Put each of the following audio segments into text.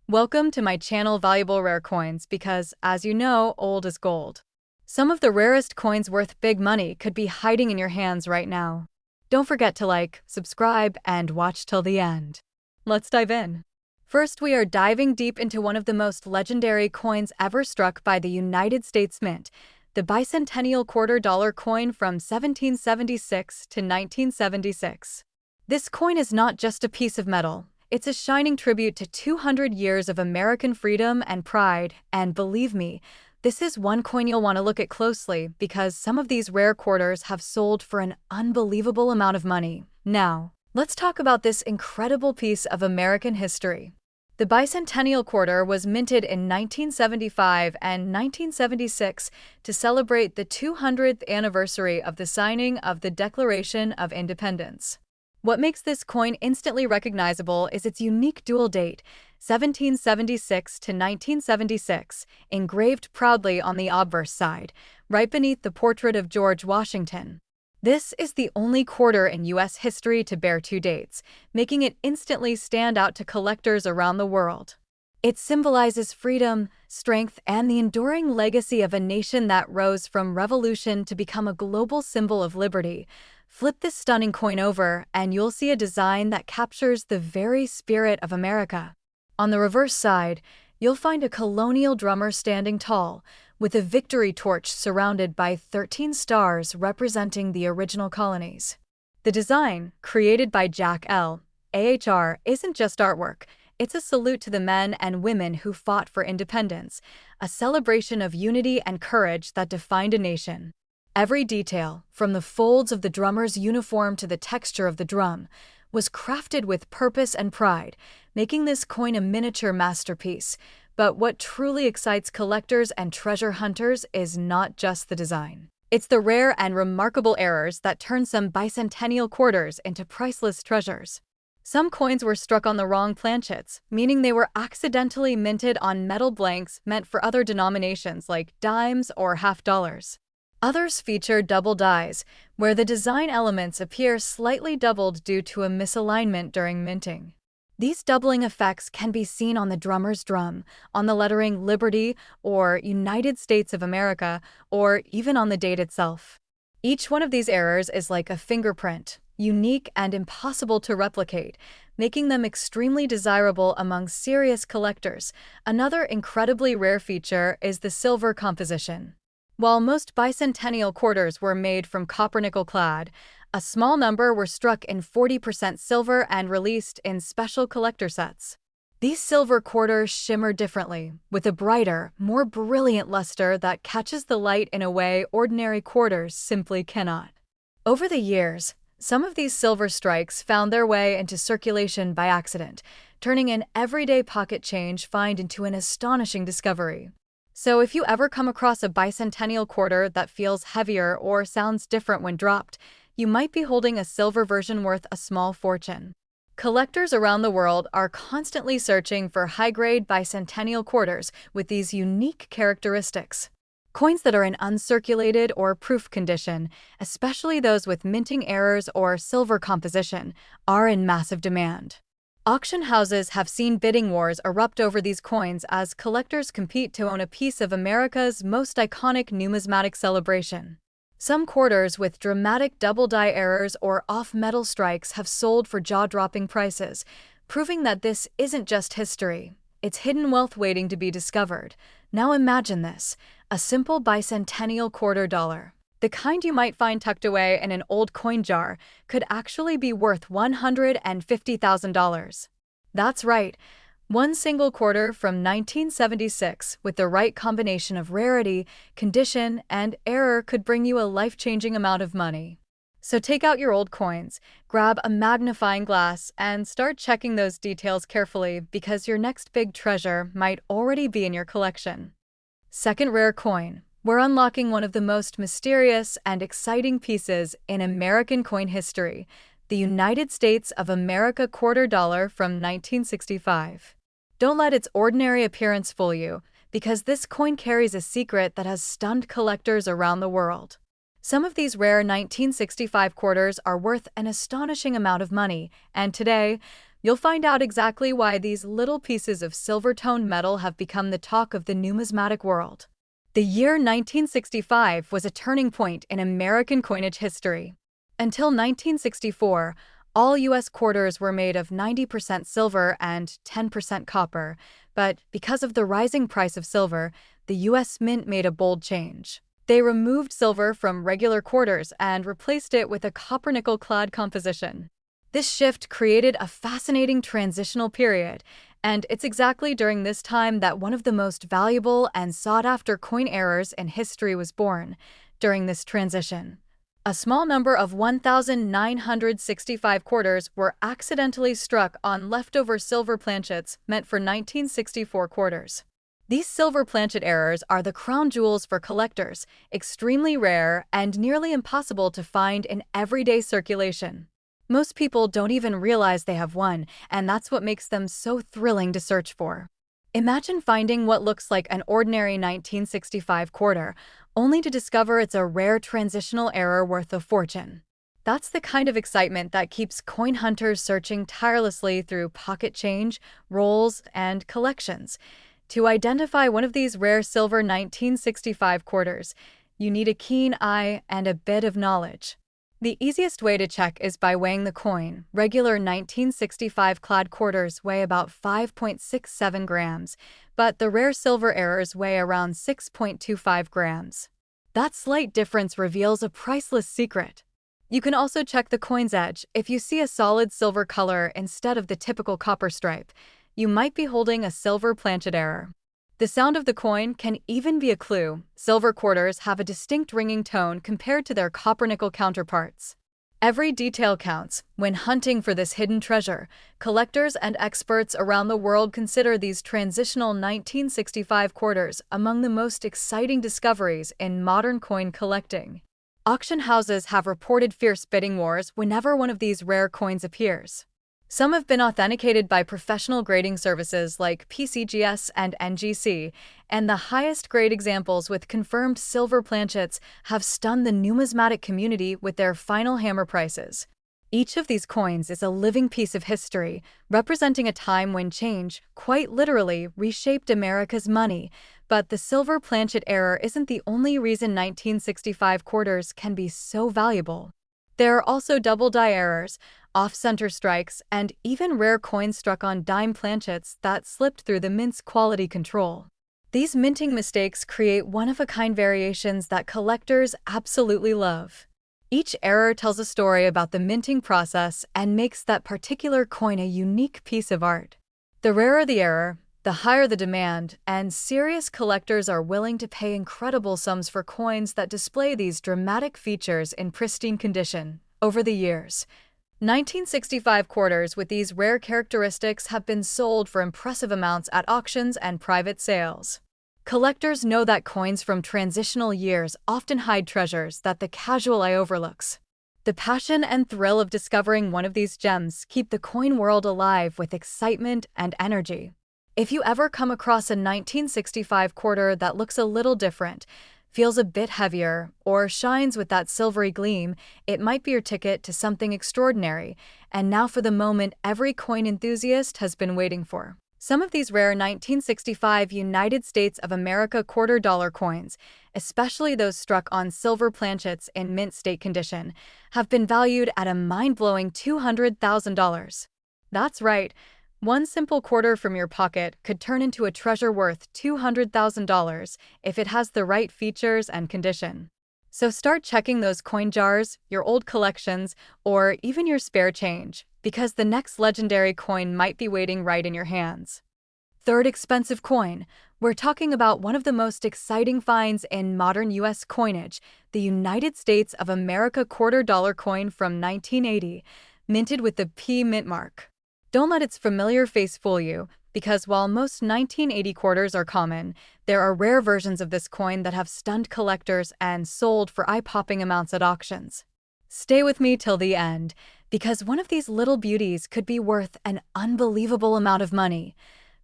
Welcome to my channel Valuable Rare Coins because, as you know, old is gold. Some of the rarest coins worth big money could be hiding in your hands right now. Don't forget to like, subscribe, and watch till the end. Let's dive in. First, we are diving deep into one of the most legendary coins ever struck by the United States Mint, the bicentennial $quarter coin from 1776 to 1976. This coin is not just a piece of metal. It's a shining tribute to 200 years of American freedom and pride, and believe me, this is one coin you'll want to look at closely because some of these rare quarters have sold for an unbelievable amount of money. Now, let's talk about this incredible piece of American history. The bicentennial quarter was minted in 1975 and 1976 to celebrate the 200th anniversary of the signing of the Declaration of Independence. What makes this coin instantly recognizable is its unique dual date, 1776 to 1976, engraved proudly on the obverse side, right beneath the portrait of George Washington. This is the only quarter in U.S. history to bear two dates, making it instantly stand out to collectors around the world. It symbolizes freedom, strength, and the enduring legacy of a nation that rose from revolution to become a global symbol of liberty. Flip this stunning coin over, and you'll see a design that captures the very spirit of America. On the reverse side, you'll find a colonial drummer standing tall, with a victory torch surrounded by 13 stars representing the original colonies. The design, created by Jack L. Ahr, isn't just artwork. It's a salute to the men and women who fought for independence, a celebration of unity and courage that defined a nation. Every detail, from the folds of the drummer's uniform to the texture of the drum, was crafted with purpose and pride, making this coin a miniature masterpiece. But what truly excites collectors and treasure hunters is not just the design. It's the rare and remarkable errors that turn some bicentennial quarters into priceless treasures. Some coins were struck on the wrong planchets, meaning they were accidentally minted on metal blanks meant for other denominations like dimes or half dollars. Others feature double dies, where the design elements appear slightly doubled due to a misalignment during minting. These doubling effects can be seen on the drummer's drum, on the lettering Liberty or United States of America, or even on the date itself. Each one of these errors is like a fingerprint, unique and impossible to replicate, making them extremely desirable among serious collectors. Another incredibly rare feature is the silver composition. While most bicentennial quarters were made from copper-nickel clad, a small number were struck in 40% silver and released in special collector sets. These silver quarters shimmer differently, with a brighter, more brilliant luster that catches the light in a way ordinary quarters simply cannot. Over the years, some of these silver strikes found their way into circulation by accident, turning an everyday pocket change find into an astonishing discovery. So if you ever come across a bicentennial quarter that feels heavier or sounds different when dropped, you might be holding a silver version worth a small fortune. Collectors around the world are constantly searching for high-grade bicentennial quarters with these unique characteristics. Coins that are in uncirculated or proof condition, especially those with minting errors or silver composition, are in massive demand. Auction houses have seen bidding wars erupt over these coins as collectors compete to own a piece of America's most iconic numismatic celebration. Some quarters with dramatic double-die errors or off-metal strikes have sold for jaw-dropping prices, proving that this isn't just history. It's hidden wealth waiting to be discovered. Now imagine this, a simple bicentennial quarter dollar. The kind you might find tucked away in an old coin jar could actually be worth $150,000. That's right, one single quarter from 1976 with the right combination of rarity, condition, and error could bring you a life-changing amount of money. So take out your old coins, grab a magnifying glass, and start checking those details carefully because your next big treasure might already be in your collection. Second rare coin. We're unlocking one of the most mysterious and exciting pieces in American coin history, the United States of America $quarter from 1965. Don't let its ordinary appearance fool you, because this coin carries a secret that has stunned collectors around the world. Some of these rare 1965 quarters are worth an astonishing amount of money, and today, You'll find out exactly why these little pieces of silver-toned metal have become the talk of the numismatic world. The year 1965 was a turning point in American coinage history. Until 1964, all U.S. quarters were made of 90% silver and 10% copper, but because of the rising price of silver, the U.S. Mint made a bold change. They removed silver from regular quarters and replaced it with a copper-nickel clad composition. This shift created a fascinating transitional period, and it's exactly during this time that one of the most valuable and sought-after coin errors in history was born. During this transition, a small number of 1,965 quarters were accidentally struck on leftover silver planchets meant for 1964 quarters. These silver planchet errors are the crown jewels for collectors, extremely rare and nearly impossible to find in everyday circulation. Most people don't even realize they have one, and that's what makes them so thrilling to search for. Imagine finding what looks like an ordinary 1965 quarter, only to discover it's a rare transitional error worth a fortune. That's the kind of excitement that keeps coin hunters searching tirelessly through pocket change, rolls, and collections. To identify one of these rare silver 1965 quarters, you need a keen eye and a bit of knowledge. The easiest way to check is by weighing the coin. Regular 1965 clad quarters weigh about 5.67 grams, but the rare silver errors weigh around 6.25 grams. That slight difference reveals a priceless secret. You can also check the coin's edge. If you see a solid silver color instead of the typical copper stripe, you might be holding a silver planchet error. The sound of the coin can even be a clue. Silver quarters have a distinct ringing tone compared to their copper-nickel counterparts. Every detail counts. When hunting for this hidden treasure, collectors and experts around the world consider these transitional 1965 quarters among the most exciting discoveries in modern coin collecting. Auction houses have reported fierce bidding wars whenever one of these rare coins appears. Some have been authenticated by professional grading services like PCGS and NGC, and the highest grade examples with confirmed silver planchets have stunned the numismatic community with their final hammer prices. Each of these coins is a living piece of history, representing a time when change, quite literally, reshaped America's money. But the silver planchet error isn't the only reason 1965 quarters can be so valuable. There are also double-die errors, off-center strikes, and even rare coins struck on dime planchets that slipped through the mint's quality control. These minting mistakes create one-of-a-kind variations that collectors absolutely love. Each error tells a story about the minting process and makes that particular coin a unique piece of art. The rarer the error, the higher the demand, and serious collectors are willing to pay incredible sums for coins that display these dramatic features in pristine condition. Over the years, 1965 quarters with these rare characteristics have been sold for impressive amounts at auctions and private sales. Collectors know that coins from transitional years often hide treasures that the casual eye overlooks. The passion and thrill of discovering one of these gems keep the coin world alive with excitement and energy. If you ever come across a 1965 quarter that looks a little different, feels a bit heavier, or shines with that silvery gleam, it might be your ticket to something extraordinary. And now for the moment every coin enthusiast has been waiting for. Some of these rare 1965 United States of America quarter-dollar coins, especially those struck on silver planchets in mint state condition, have been valued at a mind-blowing $200,000. That's right. One simple quarter from your pocket could turn into a treasure worth $200,000 if it has the right features and condition. So start checking those coin jars, your old collections, or even your spare change, because the next legendary coin might be waiting right in your hands. Third expensive coin. We're talking about one of the most exciting finds in modern U.S. coinage, the United States of America quarter-dollar coin from 1980, minted with the P mint mark. Don't let its familiar face fool you, because while most 1980 quarters are common, there are rare versions of this coin that have stunned collectors and sold for eye-popping amounts at auctions. Stay with me till the end, because one of these little beauties could be worth an unbelievable amount of money.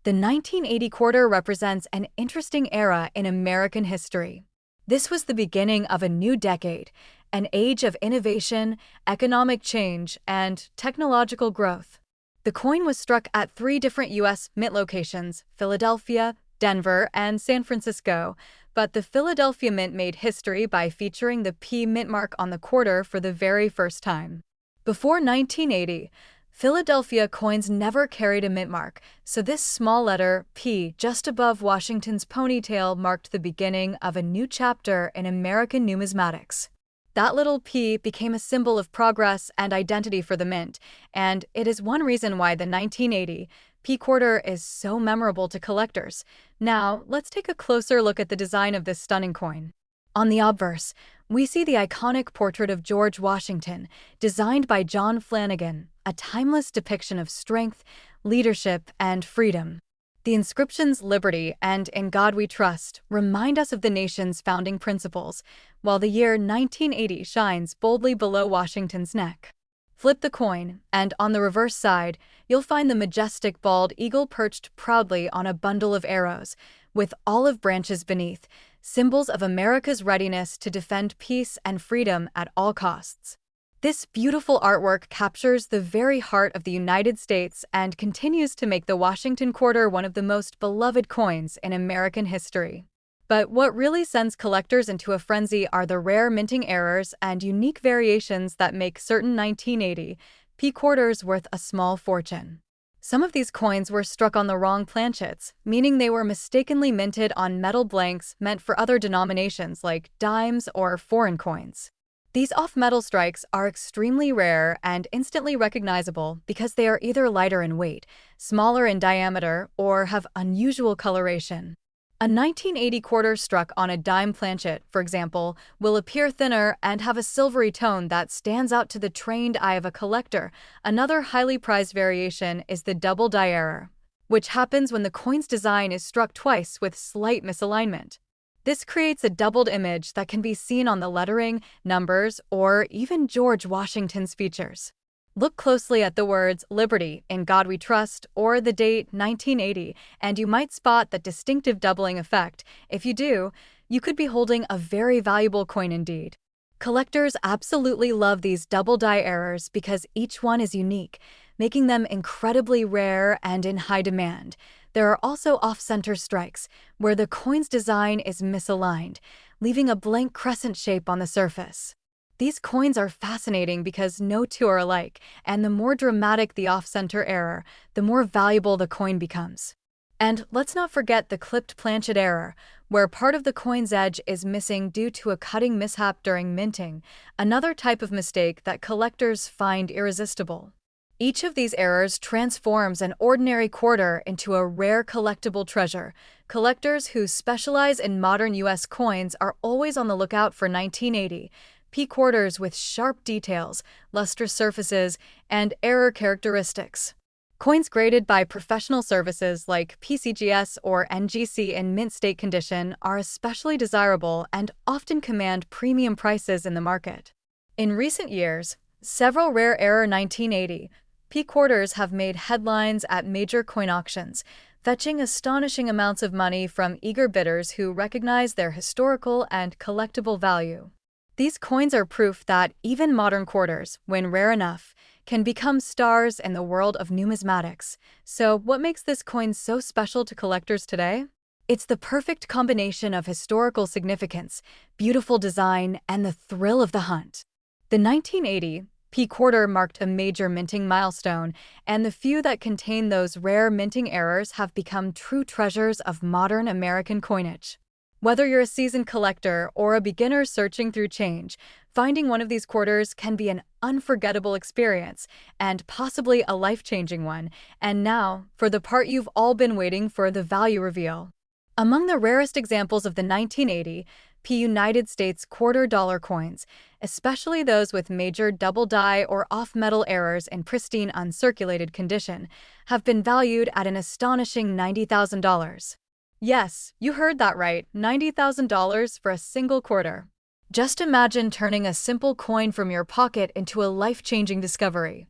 The 1980 quarter represents an interesting era in American history. This was the beginning of a new decade, an age of innovation, economic change, and technological growth. The coin was struck at 3 different U.S. mint locations: Philadelphia, Denver, and San Francisco, but the Philadelphia Mint made history by featuring the P mint mark on the quarter for the very first time. Before 1980, Philadelphia coins never carried a mint mark, so this small letter P just above Washington's ponytail marked the beginning of a new chapter in American numismatics. That little P became a symbol of progress and identity for the mint, and it is one reason why the 1980 P quarter is so memorable to collectors. Now, let's take a closer look at the design of this stunning coin. On the obverse, we see the iconic portrait of George Washington, designed by John Flanagan, a timeless depiction of strength, leadership, and freedom. The inscriptions "Liberty" and "In God We Trust" remind us of the nation's founding principles, while the year 1980 shines boldly below Washington's neck. Flip the coin, and on the reverse side, you'll find the majestic bald eagle perched proudly on a bundle of arrows, with olive branches beneath, symbols of America's readiness to defend peace and freedom at all costs. This beautiful artwork captures the very heart of the United States and continues to make the Washington quarter one of the most beloved coins in American history. But what really sends collectors into a frenzy are the rare minting errors and unique variations that make certain 1980 P quarters worth a small fortune. Some of these coins were struck on the wrong planchets, meaning they were mistakenly minted on metal blanks meant for other denominations like dimes or foreign coins. These off-metal strikes are extremely rare and instantly recognizable because they are either lighter in weight, smaller in diameter, or have unusual coloration. A 1980 quarter struck on a dime planchet, for example, will appear thinner and have a silvery tone that stands out to the trained eye of a collector. Another highly prized variation is the double die error, which happens when the coin's design is struck twice with slight misalignment. This creates a doubled image that can be seen on the lettering, numbers, or even George Washington's features. Look closely at the words "Liberty, in God We Trust," or the date 1980, and you might spot that distinctive doubling effect. If you do, you could be holding a very valuable coin indeed. Collectors absolutely love these double die errors because each one is unique, making them incredibly rare and in high demand. There are also off-center strikes, where the coin's design is misaligned, leaving a blank crescent shape on the surface. These coins are fascinating because no two are alike, and the more dramatic the off-center error, the more valuable the coin becomes. And let's not forget the clipped planchet error, where part of the coin's edge is missing due to a cutting mishap during minting, another type of mistake that collectors find irresistible. Each of these errors transforms an ordinary quarter into a rare collectible treasure. Collectors who specialize in modern U.S. coins are always on the lookout for 1980 P quarters with sharp details, lustrous surfaces, and error characteristics. Coins graded by professional services like PCGS or NGC in mint state condition are especially desirable and often command premium prices in the market. In recent years, several rare error 1980 P quarters have made headlines at major coin auctions, fetching astonishing amounts of money from eager bidders who recognize their historical and collectible value. These coins are proof that even modern quarters, when rare enough, can become stars in the world of numismatics. So, what makes this coin so special to collectors today? It's the perfect combination of historical significance, beautiful design, and the thrill of the hunt. The 1980 P quarter marked a major minting milestone, and the few that contain those rare minting errors have become true treasures of modern American coinage. Whether you're a seasoned collector or a beginner searching through change, finding one of these quarters can be an unforgettable experience and possibly a life-changing one. And now, for the part you've all been waiting for, the value reveal. Among the rarest examples of the 1980 P United States quarter-dollar coins, especially those with major double die or off-metal errors in pristine uncirculated condition, have been valued at an astonishing $90,000. Yes, you heard that right, $90,000 for a single quarter. Just imagine turning a simple coin from your pocket into a life-changing discovery.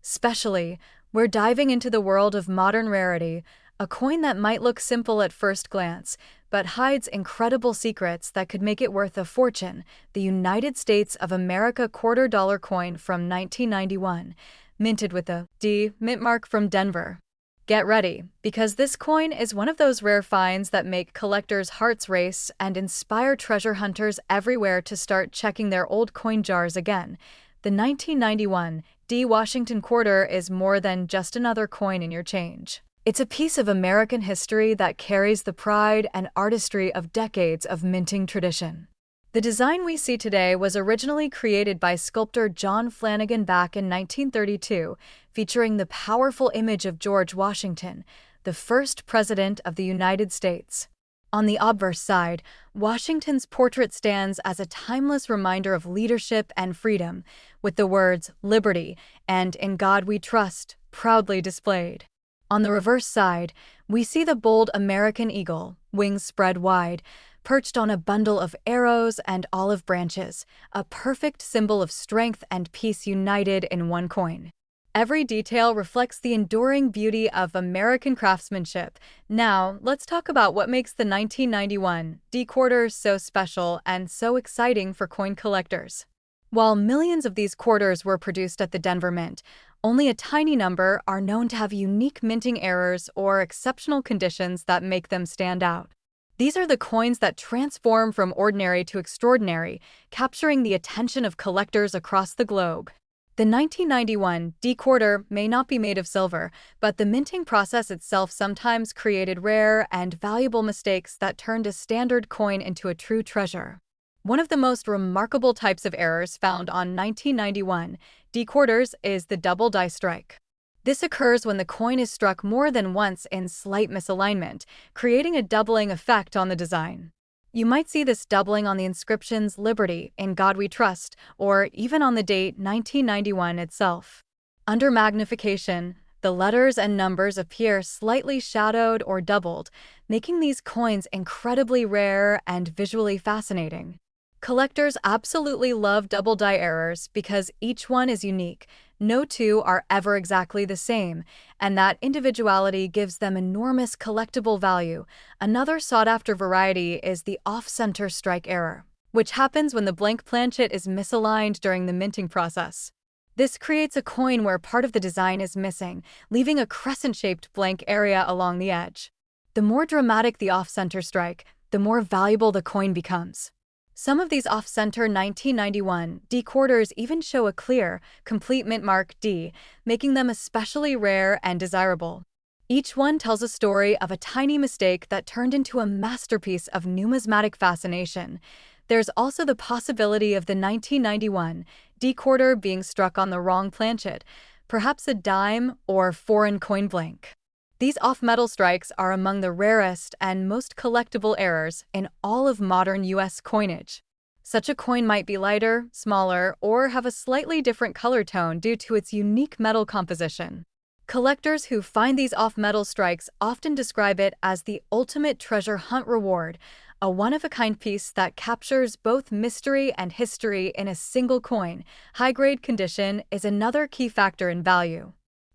Especially, we're diving into the world of modern rarity, a coin that might look simple at first glance, but hides incredible secrets that could make it worth a fortune. The United States of America quarter-dollar coin from 1991, minted with the D mint mark from Denver. Get ready, because this coin is one of those rare finds that make collectors' hearts race and inspire treasure hunters everywhere to start checking their old coin jars again. The 1991 D Washington quarter is more than just another coin in your change. It's a piece of American history that carries the pride and artistry of decades of minting tradition. The design we see today was originally created by sculptor John Flanagan back in 1932, featuring the powerful image of George Washington, the first president of the United States. On the obverse side, Washington's portrait stands as a timeless reminder of leadership and freedom, with the words "Liberty" and "In God We Trust" proudly displayed. On the reverse side, we see the bold American eagle, wings spread wide, perched on a bundle of arrows and olive branches, a perfect symbol of strength and peace united in one coin. Every detail reflects the enduring beauty of American craftsmanship. Now, let's talk about what makes the 1991 D quarter so special and so exciting for coin collectors. While millions of these quarters were produced at the Denver Mint, only a tiny number are known to have unique minting errors or exceptional conditions that make them stand out. These are the coins that transform from ordinary to extraordinary, capturing the attention of collectors across the globe. The 1991 D quarter may not be made of silver, but the minting process itself sometimes created rare and valuable mistakes that turned a standard coin into a true treasure. One of the most remarkable types of errors found on 1991 D quarters is the double die strike. This occurs when the coin is struck more than once in slight misalignment, creating a doubling effect on the design. You might see this doubling on the inscriptions "Liberty," "In God We Trust," or even on the date 1991 itself. Under magnification, the letters and numbers appear slightly shadowed or doubled, making these coins incredibly rare and visually fascinating. Collectors absolutely love double die errors because each one is unique. No two are ever exactly the same, and that individuality gives them enormous collectible value. Another sought-after variety is the off-center strike error, which happens when the blank planchet is misaligned during the minting process. This creates a coin where part of the design is missing, leaving a crescent-shaped blank area along the edge. The more dramatic the off-center strike, the more valuable the coin becomes. Some of these off-center 1991 D quarters even show a clear, complete mint mark D, making them especially rare and desirable. Each one tells a story of a tiny mistake that turned into a masterpiece of numismatic fascination. There's also the possibility of the 1991 D quarter being struck on the wrong planchet, perhaps a dime or foreign coin blank. These off-metal strikes are among the rarest and most collectible errors in all of modern U.S. coinage. Such a coin might be lighter, smaller, or have a slightly different color tone due to its unique metal composition. Collectors who find these off-metal strikes often describe it as the ultimate treasure hunt reward, a one-of-a-kind piece that captures both mystery and history in a single coin. High-grade condition is another key factor in value.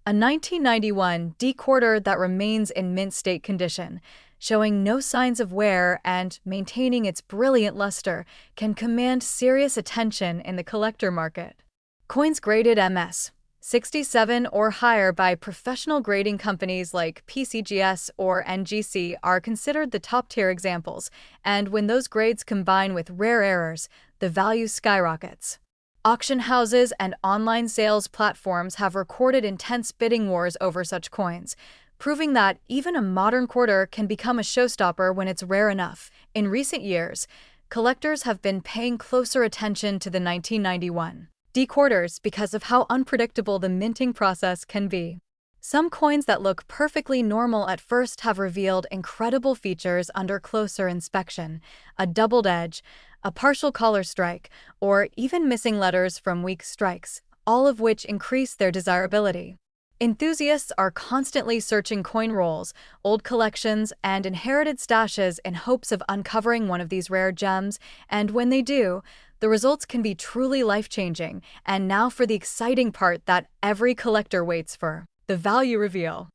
A 1991 D quarter that remains in mint state condition, showing no signs of wear and maintaining its brilliant luster, can command serious attention in the collector market. Coins graded MS 67 or higher by professional grading companies like PCGS or NGC are considered the top-tier examples, and when those grades combine with rare errors, the value skyrockets. Auction houses and online sales platforms have recorded intense bidding wars over such coins, proving that even a modern quarter can become a showstopper when it's rare enough. In recent years, collectors have been paying closer attention to the 1991 D quarters because of how unpredictable the minting process can be. Some coins that look perfectly normal at first have revealed incredible features under closer inspection: a doubled edge, a partial collar strike, or even missing letters from weak strikes, all of which increase their desirability. Enthusiasts are constantly searching coin rolls, old collections, and inherited stashes in hopes of uncovering one of these rare gems, and when they do, the results can be truly life-changing. And now for the exciting part that every collector waits for: the value reveal.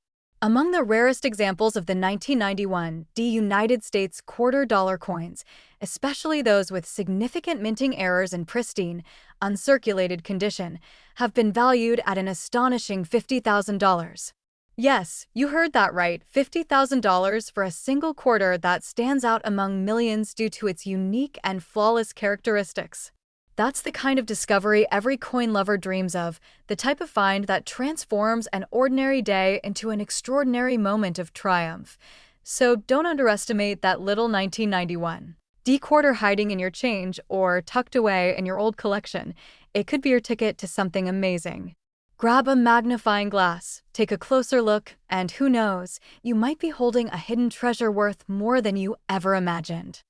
Among the rarest examples of the 1991 United States quarter-dollar coins, especially those with significant minting errors and pristine, uncirculated condition, have been valued at an astonishing $50,000. Yes, you heard that right, $50,000 for a single quarter that stands out among millions due to its unique and flawless characteristics. That's the kind of discovery every coin lover dreams of, the type of find that transforms an ordinary day into an extraordinary moment of triumph. So don't underestimate that little 1991 D quarter hiding in your change or tucked away in your old collection. It could be your ticket to something amazing. Grab a magnifying glass, take a closer look, and who knows, you might be holding a hidden treasure worth more than you ever imagined.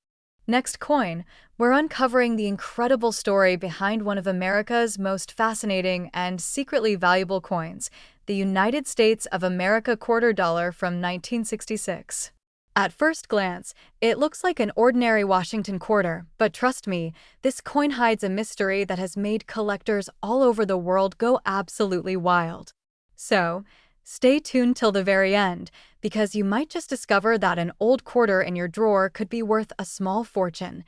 Next coin, we're uncovering the incredible story behind one of America's most fascinating and secretly valuable coins, the United States of America quarter dollar from 1966. At first glance, it looks like an ordinary Washington quarter, but trust me, this coin hides a mystery that has made collectors all over the world go absolutely wild. So, stay tuned till the very end, because you might just discover that an old quarter in your drawer could be worth a small fortune.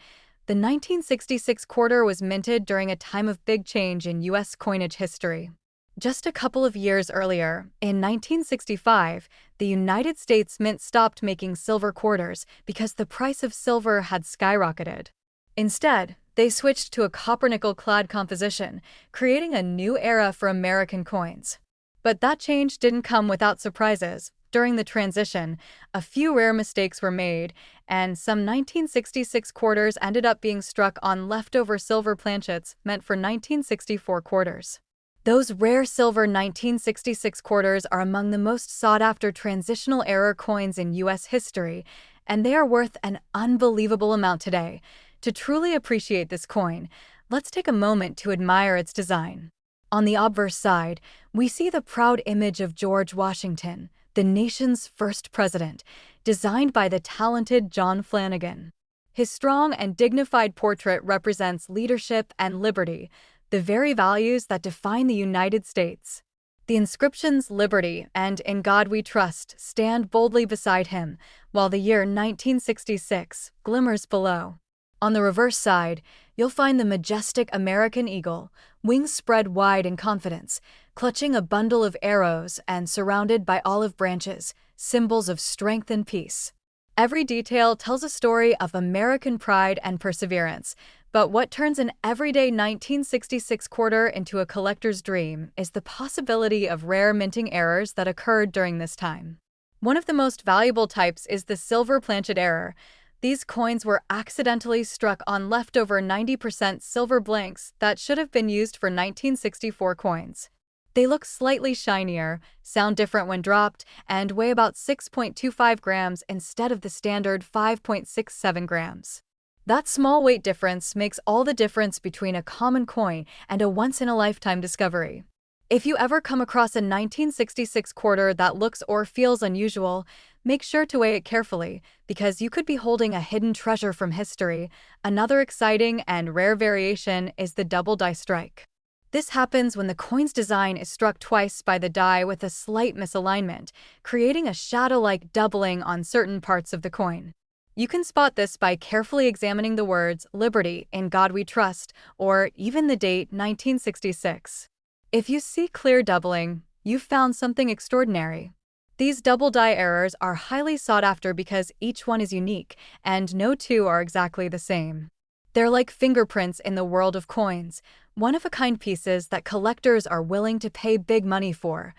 The 1966 quarter was minted during a time of big change in U.S. coinage history. Just a couple of years earlier, in 1965, the United States Mint stopped making silver quarters because the price of silver had skyrocketed. Instead, they switched to a copper-nickel-clad composition, creating a new era for American coins. But that change didn't come without surprises. During the transition, a few rare mistakes were made, and some 1966 quarters ended up being struck on leftover silver planchets meant for 1964 quarters. Those rare silver 1966 quarters are among the most sought-after transitional era coins in U.S. history, and they are worth an unbelievable amount today. To truly appreciate this coin, let's take a moment to admire its design. On the obverse side, we see the proud image of George Washington, the nation's first president, designed by the talented John Flanagan. His strong and dignified portrait represents leadership and liberty, the very values that define the United States. The inscriptions "Liberty" and "In God We Trust" stand boldly beside him, while the year 1966 glimmers below. On the reverse side, you'll find the majestic American eagle, wings spread wide in confidence, clutching a bundle of arrows and surrounded by olive branches, symbols of strength and peace. Every detail tells a story of American pride and perseverance, but what turns an everyday 1966 quarter into a collector's dream is the possibility of rare minting errors that occurred during this time. One of the most valuable types is the silver planchet error. These coins were accidentally struck on leftover 90% silver blanks that should have been used for 1964 coins. They look slightly shinier, sound different when dropped, and weigh about 6.25 grams instead of the standard 5.67 grams. That small weight difference makes all the difference between a common coin and a once-in-a-lifetime discovery. If you ever come across a 1966 quarter that looks or feels unusual, make sure to weigh it carefully, because you could be holding a hidden treasure from history. Another exciting and rare variation is the double die strike. This happens when the coin's design is struck twice by the die with a slight misalignment, creating a shadow-like doubling on certain parts of the coin. You can spot this by carefully examining the words "Liberty, in God We Trust," or even the date 1966. If you see clear doubling, you've found something extraordinary. These double die errors are highly sought after because each one is unique, and no two are exactly the same. They're like fingerprints in the world of coins, one-of-a-kind pieces that collectors are willing to pay big money for.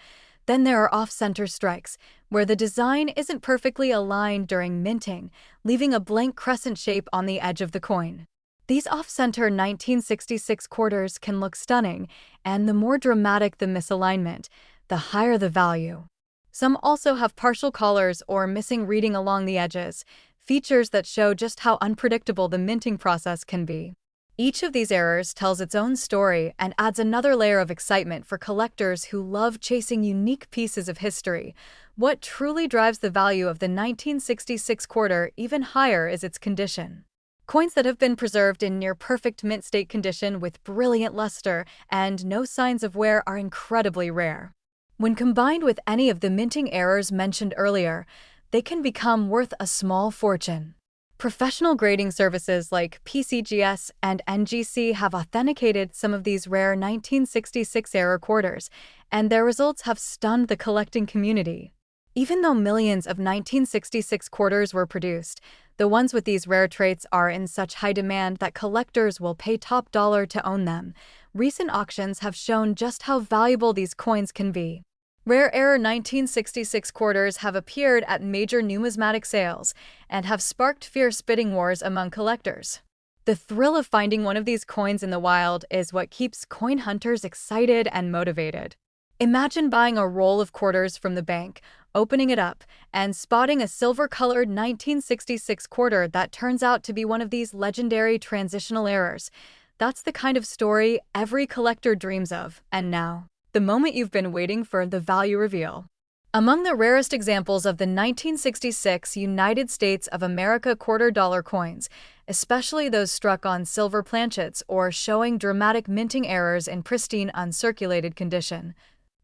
Then there are off-center strikes, where the design isn't perfectly aligned during minting, leaving a blank crescent shape on the edge of the coin. These off-center 1966 quarters can look stunning, and the more dramatic the misalignment, the higher the value. Some also have partial collars or missing reading along the edges, features that show just how unpredictable the minting process can be. Each of these errors tells its own story and adds another layer of excitement for collectors who love chasing unique pieces of history. What truly drives the value of the 1966 quarter even higher is its condition. Coins that have been preserved in near-perfect mint state condition with brilliant luster and no signs of wear are incredibly rare. When combined with any of the minting errors mentioned earlier, they can become worth a small fortune. Professional grading services like PCGS and NGC have authenticated some of these rare 1966 error quarters, and their results have stunned the collecting community. Even though millions of 1966 quarters were produced, the ones with these rare traits are in such high demand that collectors will pay top dollar to own them. Recent auctions have shown just how valuable these coins can be. Rare error 1966 quarters have appeared at major numismatic sales and have sparked fierce bidding wars among collectors. The thrill of finding one of these coins in the wild is what keeps coin hunters excited and motivated. Imagine buying a roll of quarters from the bank, opening it up, and spotting a silver-colored 1966 quarter that turns out to be one of these legendary transitional errors. That's the kind of story every collector dreams of, and now, the moment you've been waiting for, the value reveal. Among the rarest examples of the 1966 United States of America quarter-dollar coins, especially those struck on silver planchets or showing dramatic minting errors in pristine uncirculated condition,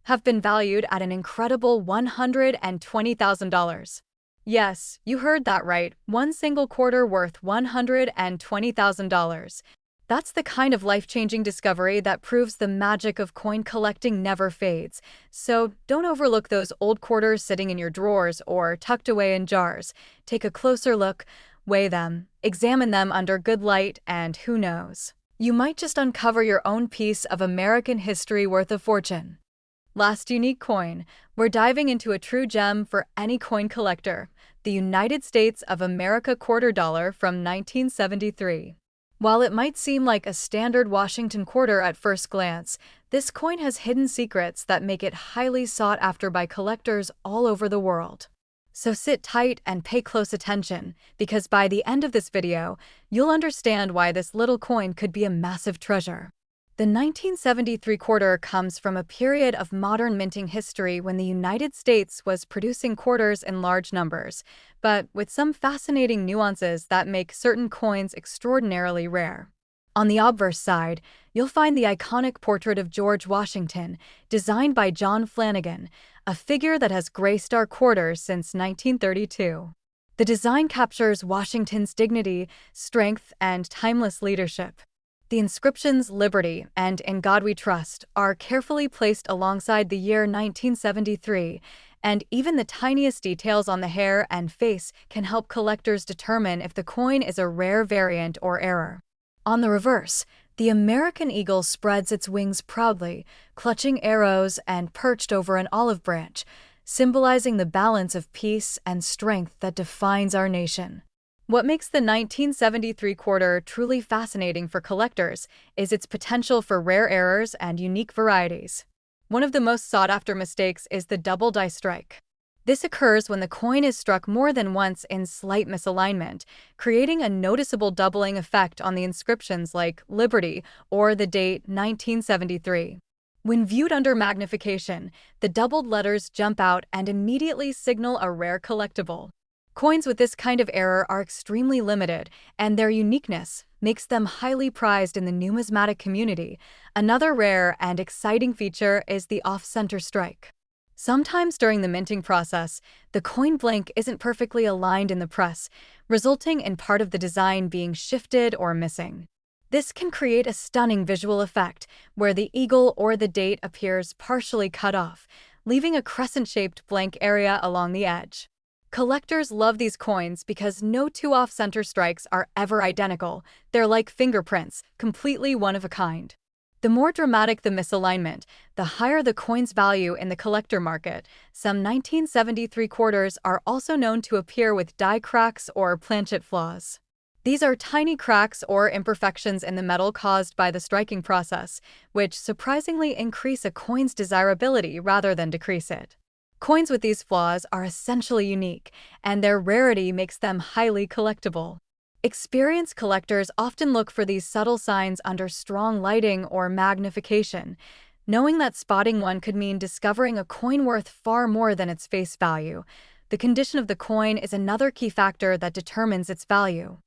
have been valued at an incredible $120,000. Yes, you heard that right, one single quarter worth $120,000. That's the kind of life-changing discovery that proves the magic of coin collecting never fades. So don't overlook those old quarters sitting in your drawers or tucked away in jars. Take a closer look, weigh them, examine them under good light, and who knows, you might just uncover your own piece of American history worth a fortune. Last unique coin, we're diving into a true gem for any coin collector, the United States of America quarter dollar from 1973. While it might seem like a standard Washington quarter at first glance, this coin has hidden secrets that make it highly sought after by collectors all over the world. So sit tight and pay close attention, because by the end of this video, you'll understand why this little coin could be a massive treasure. The 1973 quarter comes from a period of modern minting history when the United States was producing quarters in large numbers, but with some fascinating nuances that make certain coins extraordinarily rare. On the obverse side, you'll find the iconic portrait of George Washington, designed by John Flanagan, a figure that has graced our quarters since 1932. The design captures Washington's dignity, strength, and timeless leadership. The inscriptions "Liberty" and "In God We Trust" are carefully placed alongside the year 1973, and even the tiniest details on the hair and face can help collectors determine if the coin is a rare variant or error. On the reverse, the American eagle spreads its wings proudly, clutching arrows and perched over an olive branch, symbolizing the balance of peace and strength that defines our nation. What makes the 1973 quarter truly fascinating for collectors is its potential for rare errors and unique varieties. One of the most sought-after mistakes is the double die strike. This occurs when the coin is struck more than once in slight misalignment, creating a noticeable doubling effect on the inscriptions like "Liberty" or the date 1973. When viewed under magnification, the doubled letters jump out and immediately signal a rare collectible. Coins with this kind of error are extremely limited, and their uniqueness makes them highly prized in the numismatic community. Another rare and exciting feature is the off-center strike. Sometimes during the minting process, the coin blank isn't perfectly aligned in the press, resulting in part of the design being shifted or missing. This can create a stunning visual effect, where the eagle or the date appears partially cut off, leaving a crescent-shaped blank area along the edge. Collectors love these coins because no two off-center strikes are ever identical. They're like fingerprints, completely one of a kind. The more dramatic the misalignment, the higher the coin's value in the collector market. Some 1973 quarters are also known to appear with die cracks or planchet flaws. These are tiny cracks or imperfections in the metal caused by the striking process, which surprisingly increase a coin's desirability rather than decrease it. Coins with these flaws are essentially unique, and their rarity makes them highly collectible. Experienced collectors often look for these subtle signs under strong lighting or magnification, knowing that spotting one could mean discovering a coin worth far more than its face value. The condition of the coin is another key factor that determines its value.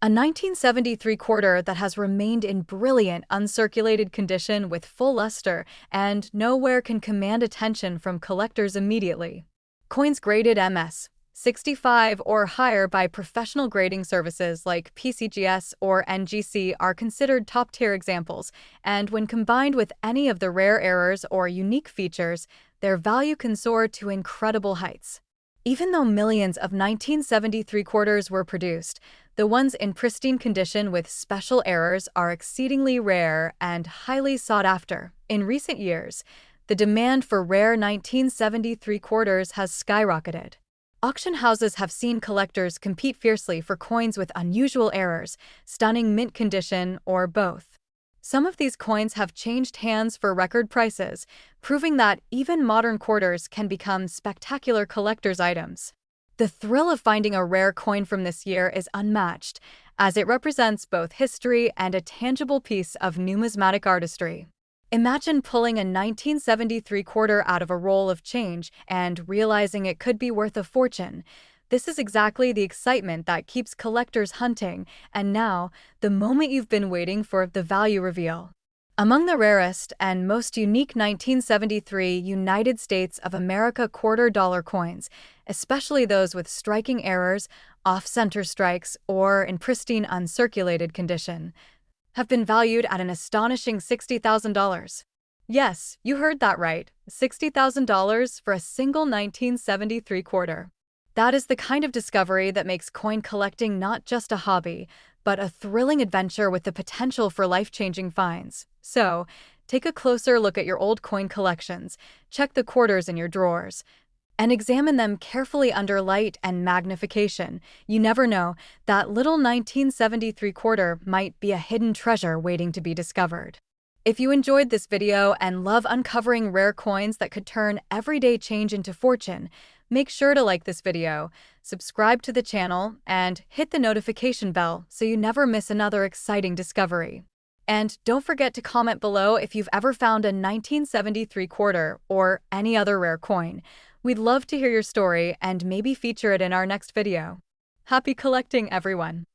A 1973 quarter that has remained in brilliant, uncirculated condition with full luster and nowhere can command attention from collectors immediately. Coins graded MS 65 or higher by professional grading services like PCGS or NGC are considered top-tier examples, and when combined with any of the rare errors or unique features, their value can soar to incredible heights. Even though millions of 1973 quarters were produced, the ones in pristine condition with special errors are exceedingly rare and highly sought after. In recent years, the demand for rare 1973 quarters has skyrocketed. Auction houses have seen collectors compete fiercely for coins with unusual errors, stunning mint condition, or both. Some of these coins have changed hands for record prices, proving that even modern quarters can become spectacular collector's items. The thrill of finding a rare coin from this year is unmatched, as it represents both history and a tangible piece of numismatic artistry. Imagine pulling a 1973 quarter out of a roll of change and realizing it could be worth a fortune. This is exactly the excitement that keeps collectors hunting, and now, the moment you've been waiting for, the value reveal. Among the rarest and most unique 1973 United States of America quarter-dollar coins, especially those with striking errors, off-center strikes, or in pristine uncirculated condition, have been valued at an astonishing $60,000. Yes, you heard that right, $60,000 for a single 1973 quarter. That is the kind of discovery that makes coin collecting not just a hobby, but a thrilling adventure with the potential for life-changing finds. So, take a closer look at your old coin collections, check the quarters in your drawers, and examine them carefully under light and magnification. You never know, that little 1973 quarter might be a hidden treasure waiting to be discovered. If you enjoyed this video and love uncovering rare coins that could turn everyday change into fortune, make sure to like this video, subscribe to the channel, and hit the notification bell so you never miss another exciting discovery. And don't forget to comment below if you've ever found a 1973 quarter or any other rare coin. We'd love to hear your story and maybe feature it in our next video. Happy collecting, everyone!